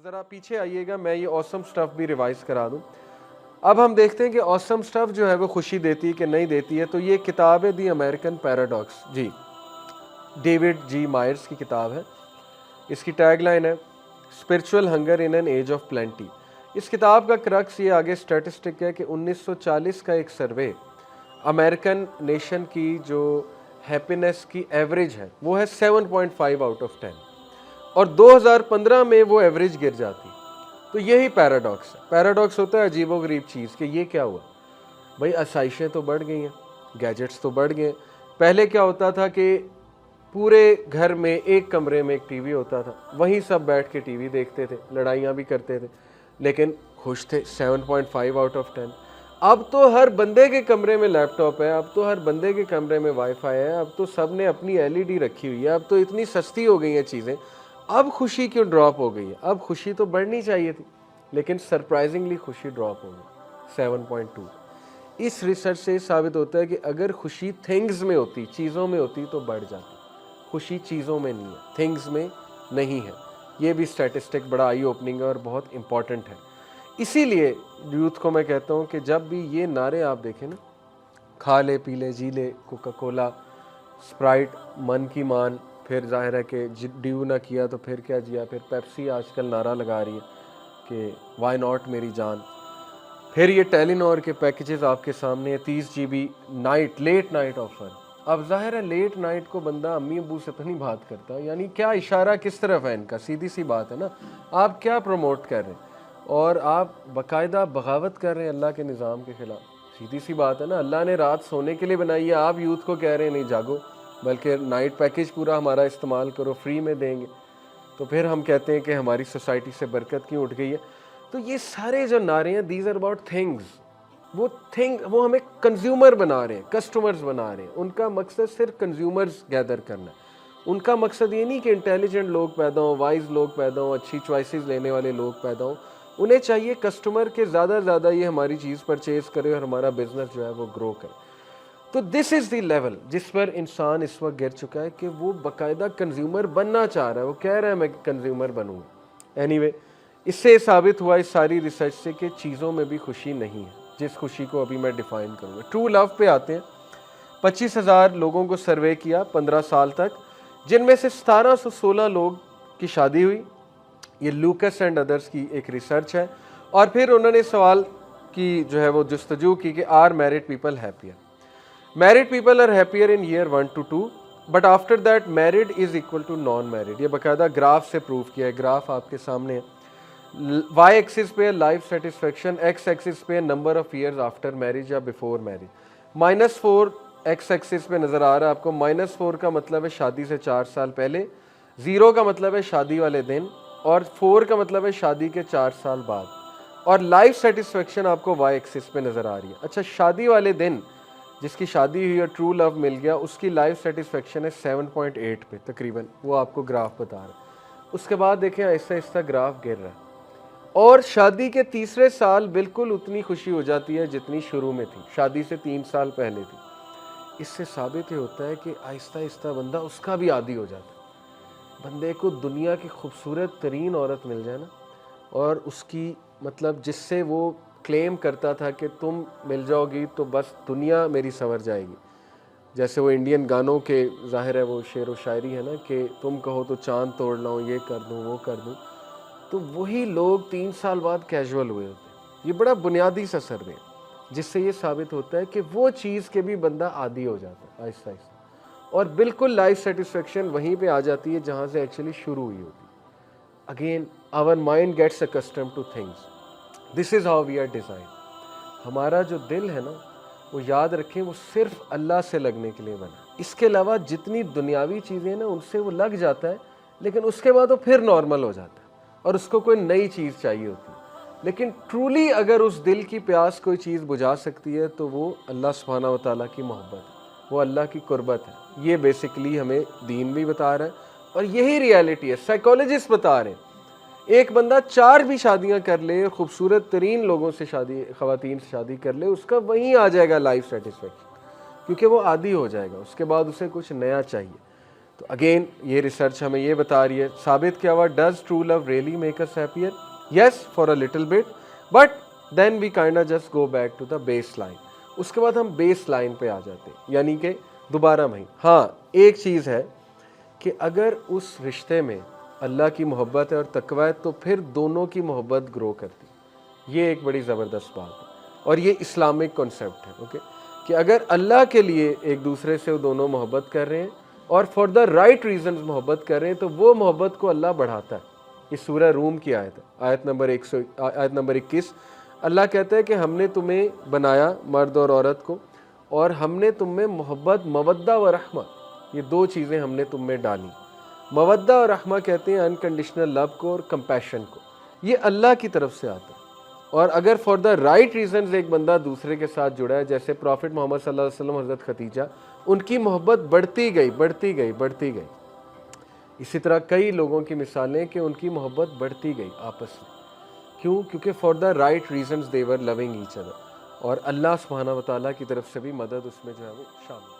ज़रा पीछे आइएगा, मैं ये ऑसम स्टफ़ भी रिवाइज़ करा दूँ। अब हम देखते हैं कि ऑसम स्टफ़ जो है वो खुशी देती है कि नहीं देती है। तो ये किताब है दी अमेरिकन पैराडॉक्स, जी, डेविड जी मायर्स की किताब है। इसकी टैगलाइन है spiritual hunger in an age of plenty. इस किताब का क्रक्स ये आगे स्टैटिस्टिक है कि 1940 का एक सर्वे अमेरिकन नेशन की जो हैप्पीनेस की एवरेज है वो है 7.5 आउट ऑफ 10 और 2015 में वो एवरेज गिर जाती। तो यही पैराडॉक्स है। पैराडॉक्स होता है अजीबोगरीब चीज़ कि ये क्या हुआ भाई, आसाइशें तो बढ़ गई हैं, गैजेट्स तो बढ़ गए। पहले क्या होता था कि पूरे घर में एक कमरे में एक टीवी होता था, वहीं सब बैठ के टीवी देखते थे, लड़ाइयाँ भी करते थे, लेकिन खुश थे। 7.5 आउट ऑफ 10। अब तो हर बंदे के कमरे में लैपटॉप है, अब तो हर बंदे के कमरे में वाईफाई है, अब तो सब ने अपनी एलईडी रखी हुई है, अब तो इतनी सस्ती हो गई हैं चीज़ें। अब खुशी क्यों ड्रॉप हो गई है? अब खुशी तो बढ़नी चाहिए थी, लेकिन सरप्राइजिंगली खुशी ड्रॉप हो गई 7.2। इस रिसर्च से साबित होता है कि अगर खुशी थिंग्स में होती, चीज़ों में होती तो बढ़ जाती। खुशी चीज़ों में नहीं है, थिंग्स में नहीं है। ये भी स्टैटिस्टिक बड़ा आई ओपनिंग है और बहुत इंपॉर्टेंट है। इसीलिए यूथ को मैं कहता हूँ कि जब भी ये नारे आप देखें ना, खा ले पी ले जी ले, कोका कोला, स्प्राइट, मन की मान, फिर जाहिर है कि ड्यू ना किया तो फिर क्या जिया, फिर पेप्सी आजकल नारा लगा रही है कि वाई नॉट मेरी जान, फिर ये टेलीनॉर के पैकेजेस आपके सामने है 30 GB night, late night offer. अब जाहिर है लेट नाइट को बंदा अम्मी अबू से तो नहीं बात करता, यानी क्या इशारा किस तरफ है इनका, सीधी सी बात है ना। आप क्या प्रमोट कर रहे हैं और आप बाकायदा बगावत कर रहे हैं अल्लाह के निज़ाम के ख़िलाफ़। सीधी सी बात है ना, अल्लाह ने रात सोने के लिए बनाई है, आप यूथ को कह रहे हैं नहीं जागो, बल्कि नाइट पैकेज पूरा हमारा इस्तेमाल करो, फ्री में देंगे। तो फिर हम कहते हैं कि हमारी सोसाइटी से बरकत क्यों उठ गई है। तो ये सारे जो नारे हैं, दीज आर अबाउट थिंग्स। वो हमें कंज्यूमर बना रहे हैं, कस्टमर्स बना रहे हैं। उनका मकसद सिर्फ कंज्यूमर्स गैदर करना है। उनका मकसद ये नहीं कि इंटेलिजेंट लोग पैदा हों, वाइज लोग पैदा हों, अच्छी चॉइसेस लेने वाले लोग पैदा हों। उन्हें चाहिए कस्टमर के ज़्यादा से ज़्यादा ये हमारी चीज़ परचेज करे और हमारा बिजनेस जो है वो ग्रो करे। तो दिस इज़ द लेवल जिस पर इंसान इस वक्त गिर चुका है कि वो बाकायदा कंज्यूमर बनना चाह रहा है। वो कह रहा है मैं कंज्यूमर बनूँगा। एनीवे, इससे साबित हुआ इस सारी रिसर्च से कि चीज़ों में भी खुशी नहीं है, जिस खुशी को अभी मैं डिफ़ाइन करूँगा। ट्रू लव पे आते हैं। 25,000 लोगों को सर्वे किया 15 साल तक, जिनमें से 1716 लोग की शादी हुई। ये लूकस एंड अदर्स की एक रिसर्च है। और फिर उन्होंने सवाल की जो है वो जस्तजू की कि are married people happier. Married people are happier in year 1 to 2, but after that married is equal to non married. ये बाकायदा ग्राफ से प्रूव किया है। ग्राफ आपके सामने है। वाई एक्सिस पे लाइफ सेटिस्फेक्शन, एक्स एक्सिस पे number of years after marriage या बिफोर मैरिज। -4 एक्स एक्सिस पे नज़र आ रहा है आपको। -4 का मतलब है शादी से 4 साल पहले, 0 का मतलब है शादी वाले दिन, और 4 का मतलब है शादी के 4 साल बाद। और लाइफ सेटिस्फेक्शन आपको वाई एक्सिस पे नज़र आ रही है। अच्छा, शादी वाले दिन जिसकी शादी हुई और ट्रू लव मिल गया, उसकी लाइफ सेटिस्फेक्शन है 7.8 पे तकरीबन, वो आपको ग्राफ बता रहा है। उसके बाद देखें आहिस्ता आहिस्ता ग्राफ गिर रहा है, और शादी के तीसरे साल बिल्कुल उतनी खुशी हो जाती है जितनी शुरू में थी, शादी से 3 साल पहले थी। इससे साबित ये होता है कि आहिस्ता आहिस्ता बंदा उसका भी आदी हो जाता है। बंदे को दुनिया की खूबसूरत तरीन औरत मिल जाए ना, और उसकी मतलब जिससे वो क्लेम करता था कि तुम मिल जाओगी तो बस दुनिया मेरी संवर जाएगी, जैसे वो इंडियन गानों के ज़ाहिर है वो शेर व शायरी है ना कि तुम कहो तो चांद तोड़ लाऊं, ये कर दूं वो कर दूं। तो वही लोग 3 साल बाद कैजुअल हुए होते हैं। ये बड़ा बुनियादी सा सर्वे है, जिससे ये साबित होता है कि वो चीज़ के भी बंदा आदी हो जाता है आहिस्ता आहिस्ता, और बिल्कुल लाइफ सेटिस्फेक्शन वहीं पे आ जाती है जहाँ से एक्चुअली शुरू हुई होती है। Again our mind gets accustomed to things. This is how we are design. हमारा जो दिल है ना, वो याद रखें वो सिर्फ अल्लाह से लगने के लिए बना। इसके अलावा जितनी दुनियावी चीज़ें ना उनसे वो लग जाता है, लेकिन उसके बाद वो फिर नॉर्मल हो जाता है और उसको कोई नई चीज़ चाहिए होती है। लेकिन ट्रूली अगर उस दिल की प्यास कोई चीज़ बुझा सकती है तो वो अल्लाह सुब्हानहू व तआला की मोहब्बत है, वो अल्लाह की कुर्बत है। ये बेसिकली हमें दीन भी बता रहा है और यही रियलिटी है। साइकोलॉजिस्ट बता रहे हैं एक बंदा 4 भी शादियां कर ले, खूबसूरत तरीन लोगों से शादी, ख़वातीन से शादी कर ले, उसका वहीं आ जाएगा लाइफ सेटिस्फेक्शन, क्योंकि वो आदी हो जाएगा। उसके बाद उसे कुछ नया चाहिए। तो अगेन ये रिसर्च हमें ये बता रही है, साबित क्या हुआ, does true love really make us happier? Yes, for a little bit, but then we kind just go back to the base line. उसके बाद हम बेस लाइन पे आ जाते हैं, यानी कि दोबारा वहीं। हाँ, एक चीज़ है कि अगर उस रिश्ते में अल्लाह की मोहब्बत है और तकवा है तो फिर दोनों की मोहब्बत ग्रो करती है। ये एक बड़ी ज़बरदस्त बात है और ये इस्लामिक कॉन्सेप्ट है, ओके, कि अगर अल्लाह के लिए एक दूसरे से वो दोनों मोहब्बत कर रहे हैं और फॉर द राइट रीजंस मोहब्बत कर रहे हैं तो वो मोहब्बत को अल्लाह बढ़ाता है। इस सूरह रूम की आयत है, आयत नंबर 21। अल्लाह कहता है कि हमने तुम्हें बनाया मर्द और औरत को और हमने तुम में मोहब्बत, मवद्दा व रहमा, ये दो चीज़ें हमने तुम में डाली। मवद्दा और रहमा कहते हैं अनकंडीशनल लव को और कंपैशन को, ये अल्लाह की तरफ से आता है। और अगर फॉर द राइट रीजंस एक बंदा दूसरे के साथ जुड़ा है, जैसे प्रॉफिट मोहम्मद सल्लल्लाहु अलैहि वसल्लम, हज़रत खदीजा, उनकी मोहब्बत बढ़ती गई बढ़ती गई बढ़ती गई। इसी तरह कई लोगों की मिसालें कि उनकी मोहब्बत बढ़ती गई आपस में। क्यों? क्योंकि for the right reasons they were loving each other, और अल्लाह सुब्हानहू व तआला की तरफ से भी मदद उसमें जो है वो शामिल।